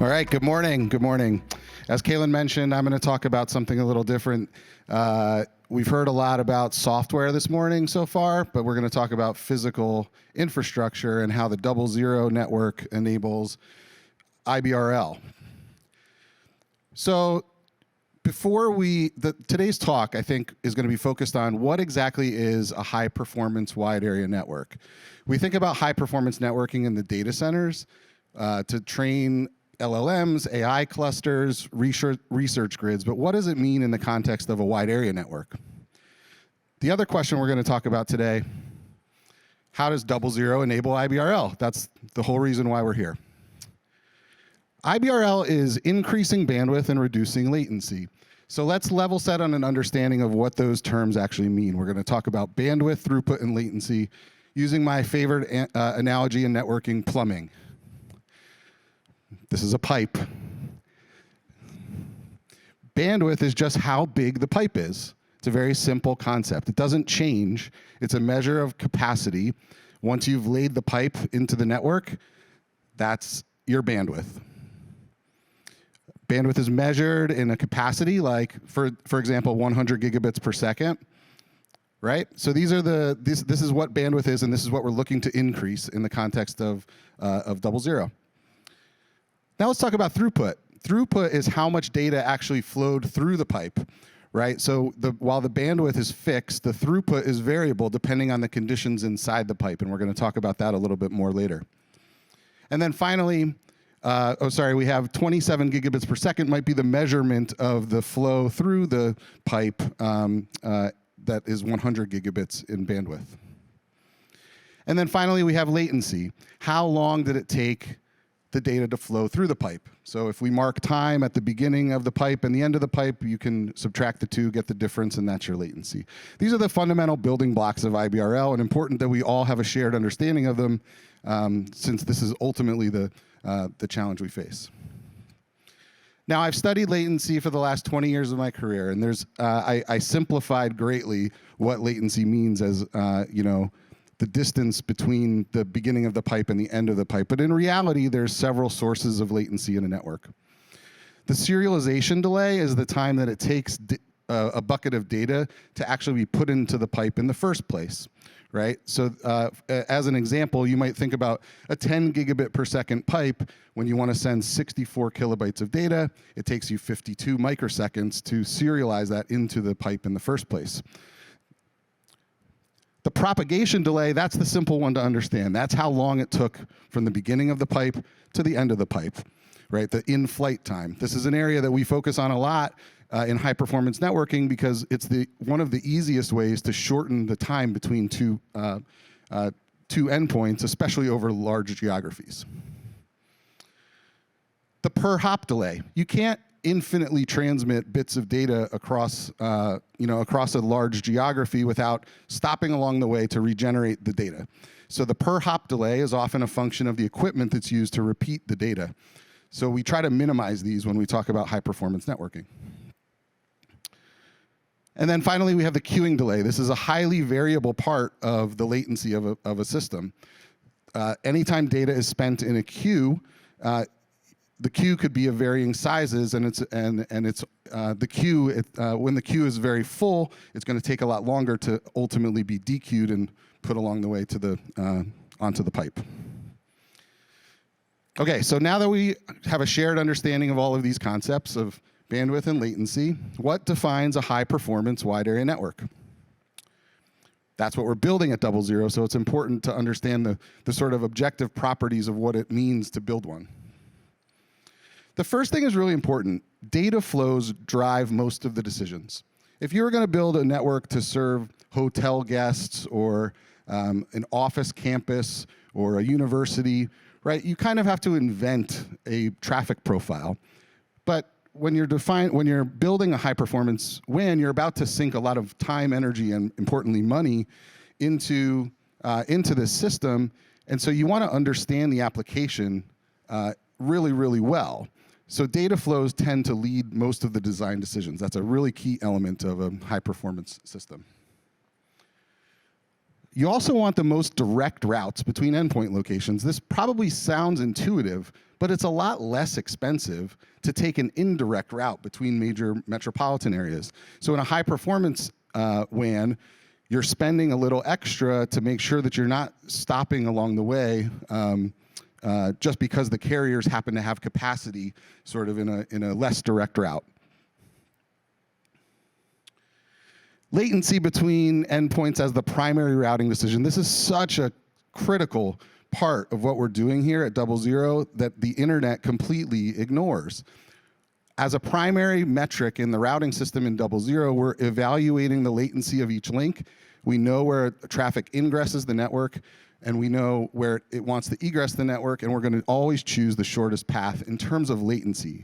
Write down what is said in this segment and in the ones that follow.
All right, good morning. Good morning. As Kaylin mentioned, I'm going to talk about something a little different. We've heard a lot about software this morning so far, but we're going to talk about physical infrastructure and how the DoubleZero network enables IBRL. So before today's talk, I think, is going to be focused on what exactly is a high-performance wide area network. We think about high-performance networking in the data centers to train LLMs, AI clusters, research grids, but what does it mean in the context of a wide area network? The other question we're going to talk about today, how does DoubleZero enable IBRL? That's the whole reason why we're here. IBRL is increasing bandwidth and reducing latency. So let's level set on an understanding of what those terms actually mean. We're going to talk about bandwidth, throughput, and latency using my favorite analogy in networking, plumbing. This is a pipe. Bandwidth is just how big the pipe is. It's a very simple concept. It doesn't change. It's a measure of capacity. Once you've laid the pipe into the network, that's your bandwidth. Bandwidth is measured in a capacity, like, for example, 100 gigabits per second, right? So these are this is what bandwidth is, and this is what we're looking to increase in the context of DoubleZero. Now let's talk about throughput. Throughput is how much data actually flowed through the pipe, right? So while the bandwidth is fixed, the throughput is variable depending on the conditions inside the pipe, and we're going to talk about that a little bit more later. And then finally, we have 27 gigabits per second might be the measurement of the flow through the pipe that is 100 gigabits in bandwidth. And then finally, we have latency. How long did it take the data to flow through the pipe? So if we mark time at the beginning of the pipe and the end of the pipe, you can subtract the two, get the difference, and that's your latency. These are the fundamental building blocks of IBRL, and important that we all have a shared understanding of them, since this is ultimately the challenge we face. Now, I've studied latency for the last 20 years of my career, and I simplified greatly what latency means as the distance between the beginning of the pipe and the end of the pipe. But in reality, there's several sources of latency in a network. The serialization delay is the time that it takes a bucket of data to actually be put into the pipe in the first place, right? So as an example, you might think about a 10 gigabit per second pipe. When you want to send 64 kilobytes of data, it takes you 52 microseconds to serialize that into the pipe in the first place. The propagation delay, that's the simple one to understand. That's how long it took from the beginning of the pipe to the end of the pipe, right? The in-flight time. This is an area that we focus on a lot in high-performance networking because it's one of the easiest ways to shorten the time between two endpoints, especially over large geographies. The per-hop delay. You can't infinitely transmit bits of data across a large geography without stopping along the way to regenerate the data. So the per hop delay is often a function of the equipment that's used to repeat the data. So we try to minimize these when we talk about high performance networking. And then finally, we have the queuing delay. This is a highly variable part of the latency of a system. Anytime data is spent in a queue, the queue could be of varying sizes, and the queue, when the queue is very full, it's going to take a lot longer to ultimately be dequeued and put along the way to onto the pipe. Okay, so now that we have a shared understanding of all of these concepts of bandwidth and latency, what defines a high-performance wide area network? That's what we're building at DoubleZero, so it's important to understand the sort of objective properties of what it means to build one. The first thing is really important. Data flows drive most of the decisions. If you were going to build a network to serve hotel guests or an office campus or a university, right, you kind of have to invent a traffic profile. But when you're building a high-performance WAN, you're about to sink a lot of time, energy, and importantly, money into this system, and so you want to understand the application really, really well. So data flows tend to lead most of the design decisions. That's a really key element of a high-performance system. You also want the most direct routes between endpoint locations. This probably sounds intuitive, but it's a lot less expensive to take an indirect route between major metropolitan areas. So in a high performance WAN, you're spending a little extra to make sure that you're not stopping along the way just because the carriers happen to have capacity sort of in a less direct route. Latency between endpoints as the primary routing decision. This is such a critical part of what we're doing here at DoubleZero that the internet completely ignores. As a primary metric in the routing system in DoubleZero, we're evaluating the latency of each link. We know where traffic ingresses the network, and we know where it wants to egress the network, and we're going to always choose the shortest path in terms of latency.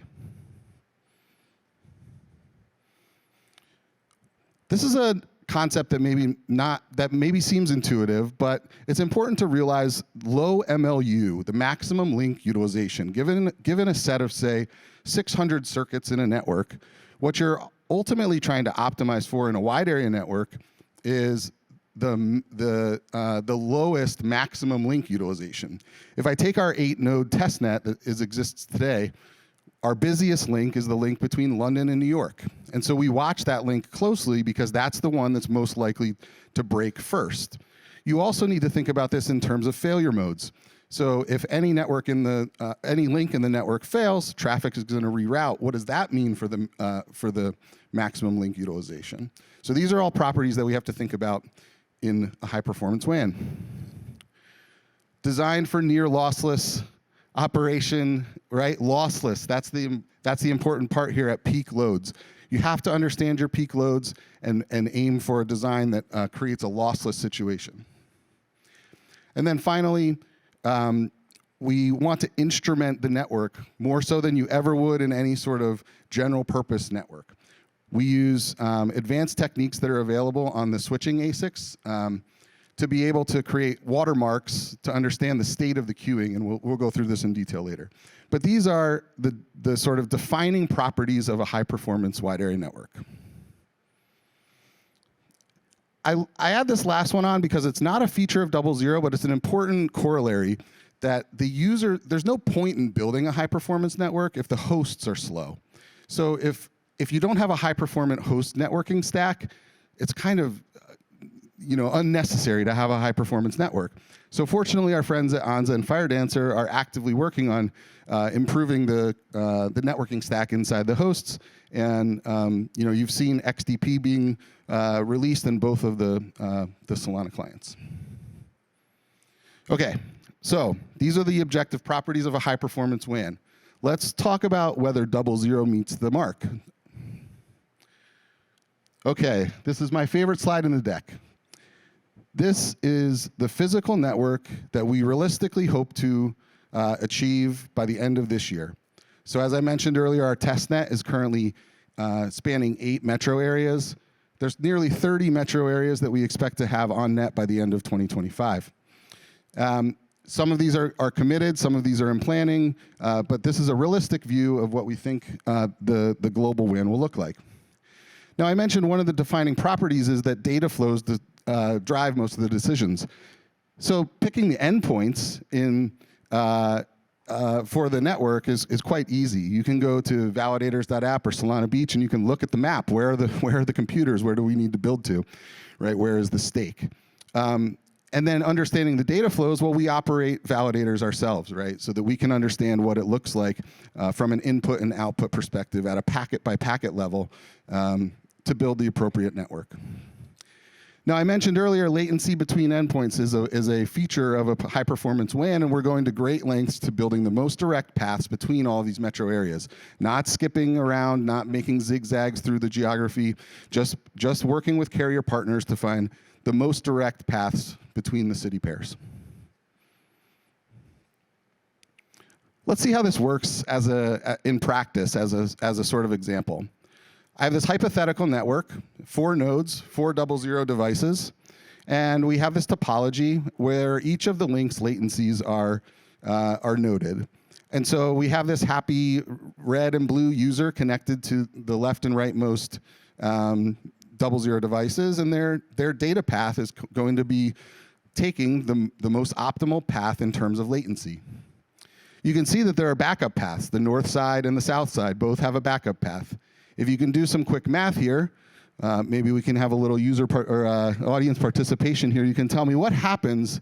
This is a concept that maybe seems intuitive, but it's important to realize low MLU, the maximum link utilization, given a set of, say, 600 circuits in a network, what you're ultimately trying to optimize for in a wide area network is the lowest maximum link utilization. If I take our 8-node testnet that exists today, our busiest link is the link between London and New York. And so we watch that link closely because that's the one that's most likely to break first. You also need to think about this in terms of failure modes. So if any network any link in the network fails, traffic is going to reroute. What does that mean for the maximum link utilization? So these are all properties that we have to think about in a high performance WAN. Designed for near lossless operation, right? Lossless, that's the important part here at peak loads. You have to understand your peak loads and aim for a design that creates a lossless situation. And then finally, we want to instrument the network more so than you ever would in any sort of general purpose network. We use advanced techniques that are available on the switching ASICs to be able to create watermarks to understand the state of the queuing, and we'll go through this in detail later. But these are the sort of defining properties of a high-performance wide area network. I add this last one on because it's not a feature of DoubleZero, but it's an important corollary that the user, there's no point in building a high-performance network if the hosts are slow. So if you don't have a high-performant host networking stack, it's kind of unnecessary to have a high-performance network. So fortunately, our friends at Anza and FireDancer are actively working on improving the networking stack inside the hosts. And you've seen XDP being released in both of the Solana clients. Okay, so these are the objective properties of a high-performance WAN. Let's talk about whether DoubleZero meets the mark. Okay, this is my favorite slide in the deck. This is the physical network that we realistically hope to achieve by the end of this year. So as I mentioned earlier, our testnet is currently spanning 8 metro areas. There's nearly 30 metro areas that we expect to have on net by the end of 2025. Some of these are committed, some of these are in planning, but this is a realistic view of what we think the global WAN will look like. Now, I mentioned one of the defining properties is that data flows drive most of the decisions. So picking the endpoints for the network is quite easy. You can go to validators.app or Solana Beach, and you can look at the map. Where are the computers? Where do we need to build to? Right? Where is the stake? And then understanding the data flows, well, we operate validators ourselves, right? So that we can understand what it looks like from an input and output perspective at a packet by packet level to build the appropriate network. Now, I mentioned earlier latency between endpoints is a feature of a high-performance WAN, and we're going to great lengths to building the most direct paths between all these metro areas. Not skipping around, not making zigzags through the geography, just working with carrier partners to find the most direct paths between the city pairs. Let's see how this works in practice as a sort of example. I have this hypothetical network, 4 nodes, 4 DoubleZero devices, and we have this topology where each of the links' latencies are noted. And so we have this happy red and blue user connected to the left and rightmost DoubleZero devices, and their data path is going to be taking the most optimal path in terms of latency. You can see that there are backup paths. The north side and the south side both have a backup path. If you can do some quick math here, maybe we can have a little audience participation here. You can tell me what happens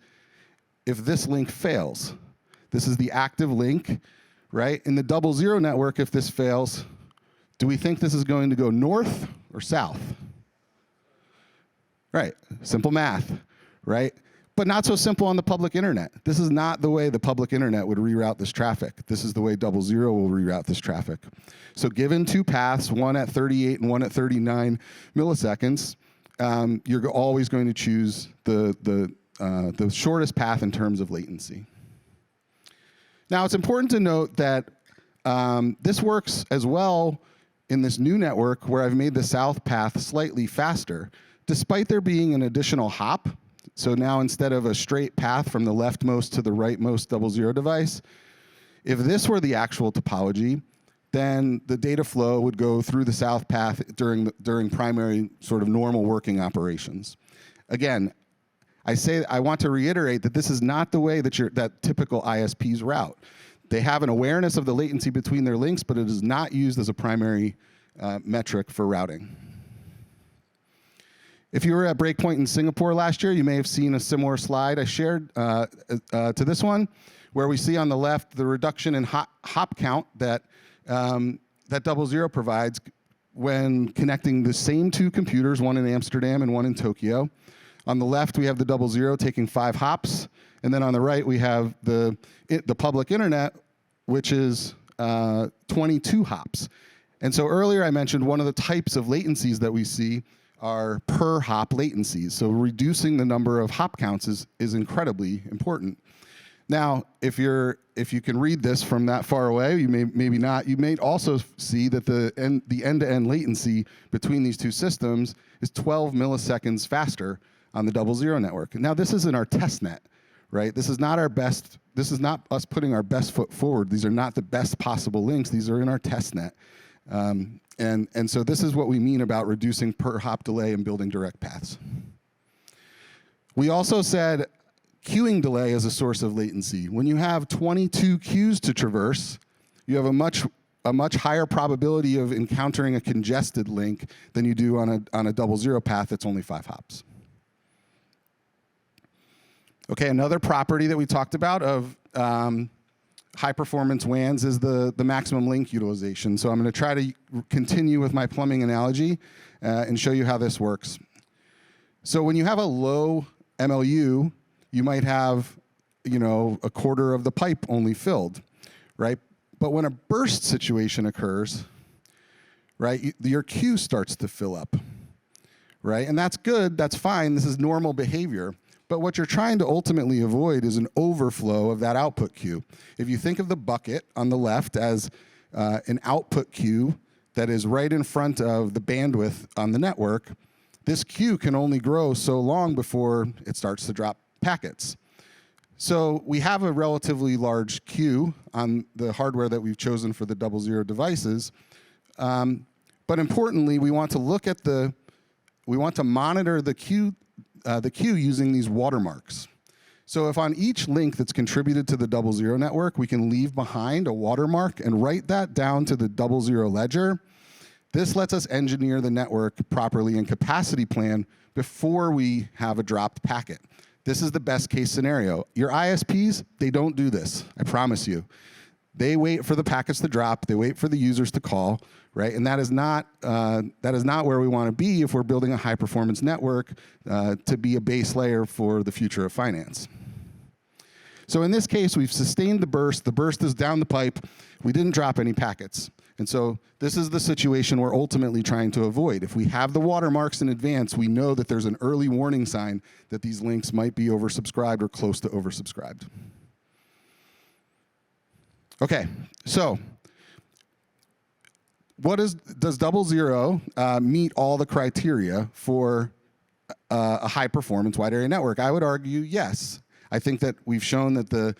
if this link fails. This is the active link, right? In the DoubleZero network, if this fails, do we think this is going to go north or south? Right, simple math, right? But not so simple on the public internet. This is not the way the public internet would reroute this traffic. This is the way DoubleZero will reroute this traffic. So given two paths, one at 38 and one at 39 milliseconds, you're always going to choose the shortest path in terms of latency. Now, it's important to note that this works as well in this new network where I've made the south path slightly faster, despite there being an additional hop. So now instead of a straight path from the leftmost to the rightmost DoubleZero device, if this were the actual topology, then the data flow would go through the south path during primary sort of normal working operations. Again, I want to reiterate that this is not the way that typical ISPs route. They have an awareness of the latency between their links, but it is not used as a primary metric for routing. If you were at Breakpoint in Singapore last year, you may have seen a similar slide I shared to this one, where we see on the left the reduction in hop count that DoubleZero provides when connecting the same two computers, one in Amsterdam and one in Tokyo. On the left, we have the DoubleZero taking 5 hops, and then on the right, we have the public internet, which is 22 hops. And so earlier I mentioned one of the types of latencies that we see are per hop latencies. So reducing the number of hop counts is incredibly important. Now, if you can read this from that far away, you maybe not. You may also see that the end-to-end latency between these two systems is 12 milliseconds faster on the DoubleZero network. Now, this isn't our test net, right? This is not our best. This is not us putting our best foot forward. These are not the best possible links. These are in our test net. And so this is what we mean about reducing per hop delay and building direct paths. We also said queuing delay is a source of latency. When you have 22 queues to traverse, you have a much higher probability of encountering a congested link than you do on a DoubleZero path that's only 5 hops. Okay, another property that we talked about of high performance WANs is the maximum link utilization. So I'm going to try to continue with my plumbing analogy and show you how this works. So when you have a low MLU, you might have, a quarter of the pipe only filled, right? But when a burst situation occurs, right, your queue starts to fill up, right? And that's good, that's fine, this is normal behavior. But what you're trying to ultimately avoid is an overflow of that output queue. If you think of the bucket on the left as an output queue that is right in front of the bandwidth on the network, this queue can only grow so long before it starts to drop packets. So we have a relatively large queue on the hardware that we've chosen for the DoubleZero devices. But importantly, we want to monitor the queue using these watermarks. So if on each link that's contributed to the DoubleZero network, we can leave behind a watermark and write that down to the DoubleZero ledger, this lets us engineer the network properly and capacity plan before we have a dropped packet. This is the best case scenario. Your ISPs, they don't do this, I promise you. They wait for the packets to drop, they wait for the users to call, right? And that is not where we want to be if we're building a high performance network to be a base layer for the future of finance. So in this case, we've sustained the burst is down the pipe, we didn't drop any packets. And so this is the situation we're ultimately trying to avoid. If we have the watermarks in advance, we know that there's an early warning sign that these links might be oversubscribed or close to oversubscribed. Okay, so does DoubleZero meet all the criteria for a high performance wide area network? I would argue yes. I think that we've shown that the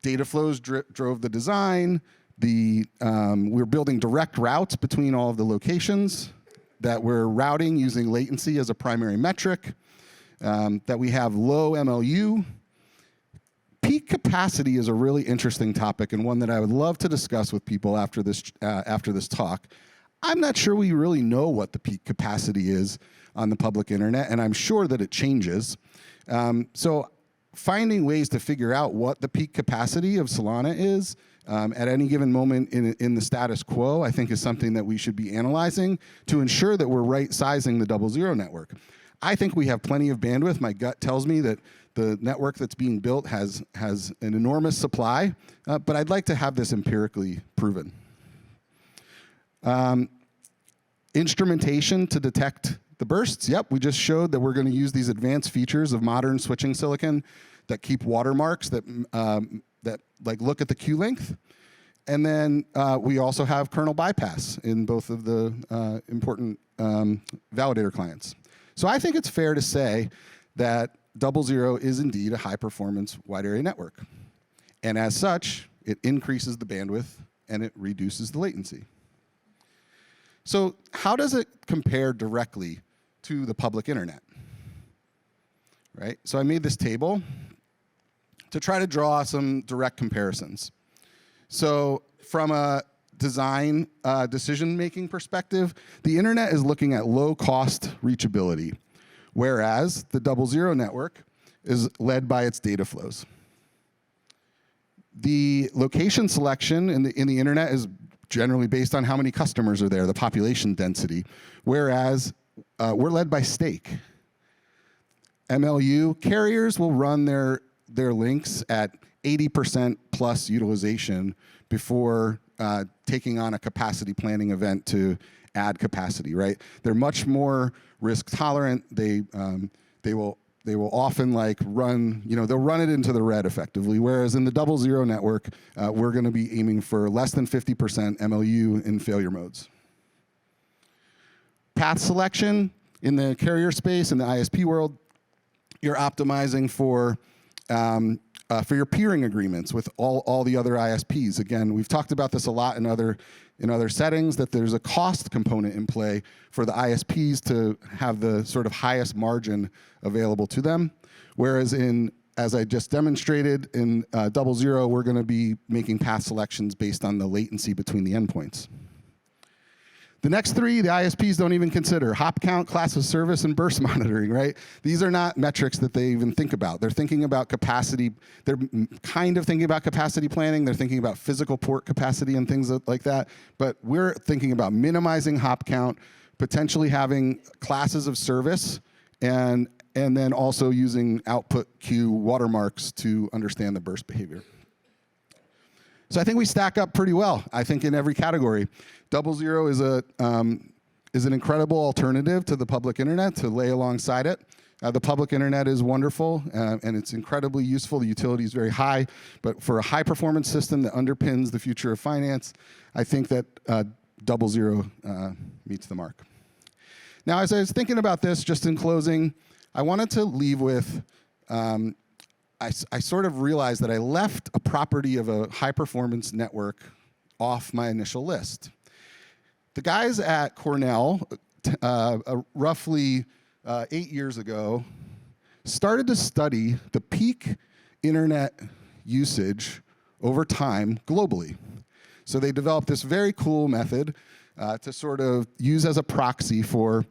data flows drove the design, we're building direct routes between all of the locations, that we're routing using latency as a primary metric. that we have low MLU. Peak capacity is a really interesting topic and one that I would love to discuss with people after this talk. I'm not sure we really know what the peak capacity is on the public internet, and I'm sure that it changes. So finding ways to figure out what the peak capacity of Solana is at any given moment in the status quo, I think is something that we should be analyzing to ensure that we're right-sizing the DoubleZero network. I think we have plenty of bandwidth. My gut tells me that the network that's being built has an enormous supply, but I'd like to have this empirically proven. Instrumentation to detect the bursts. Yep, we just showed that we're going to use these advanced features of modern switching silicon that keep watermarks that like look at the queue length. And then we also have kernel bypass in both of the important validator clients. So I think it's fair to say that DoubleZero is indeed a high-performance wide area network. And as such, it increases the bandwidth and it reduces the latency. So how does it compare directly to the public internet? Right? So I made this table to try to draw some direct comparisons. So from a design decision-making perspective, the internet is looking at low-cost reachability, whereas the DoubleZero network is led by its data flows. The location selection in the internet is generally based on how many customers are there, the population density, whereas we're led by stake. MLU carriers will run their links at 80% plus utilization before taking on a capacity planning event to add capacity, right? They're much more risk tolerant. They will often like run, they'll run it into the red effectively. Whereas in the DoubleZero network, we're going to be aiming for less than 50% MLU in failure modes. Path selection in the carrier space, in the ISP world, you're optimizing for your peering agreements with all the other ISPs. Again, we've talked about this a lot in other settings, that there's a cost component in play for the ISPs to have the sort of highest margin available to them. Whereas as I just demonstrated, in DoubleZero, we're going to be making path selections based on the latency between the endpoints. The next three, the ISPs don't even consider: hop count, class of service, and burst monitoring, right? These are not metrics that they even think about. They're thinking about capacity. They're kind of thinking about capacity planning. They're thinking about physical port capacity and things like that. But we're thinking about minimizing hop count, potentially having classes of service, and then also using output queue watermarks to understand the burst behavior. So I think we stack up pretty well, I think, in every category. DoubleZero is an incredible alternative to the public internet to lay alongside it. The public internet is wonderful, and it's incredibly useful. The utility is very high. But for a high-performance system that underpins the future of finance, I think that DoubleZero meets the mark. Now, as I was thinking about this, just in closing, I wanted to leave with I sort of realized that I left a property of a high-performance network off my initial list. The guys at Cornell, roughly 8 years ago, started to study the peak internet usage over time globally. So they developed this very cool method to sort of use as a proxy for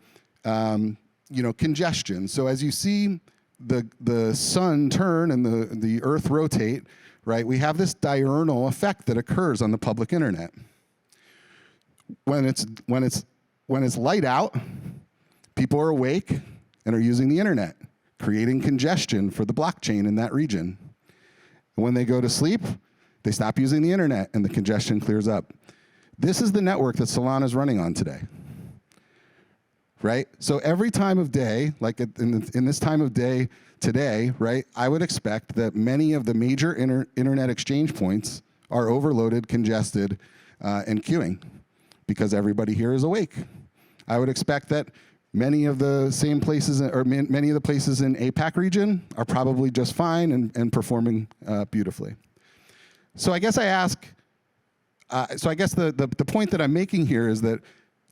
congestion. So as you see the sun turn and the earth rotate, right, we have this diurnal effect that occurs on the public internet. When it's light out, people are awake and are using the internet, creating congestion for the blockchain in that region. And when they go to sleep, they stop using the internet and the congestion clears up. This is the network that Solana is running on today. Right? So every time of day, like in this time of day today, right, I would expect that many of the major internet exchange points are overloaded, congested, and queuing because everybody here is awake. I would expect that many of the same places, or many of the places in APAC region are probably just fine and performing beautifully. So I guess the point that I'm making here is that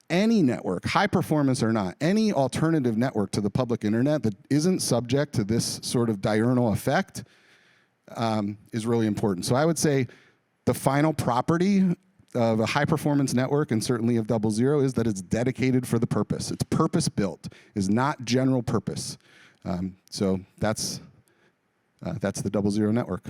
any network, high performance or not, any alternative network to the public internet that isn't subject to this sort of diurnal effect is really important. So I would say the final property of a high performance network, and certainly of DoubleZero, is that it's dedicated for the purpose. It's purpose built, is not general purpose. So that's the DoubleZero network.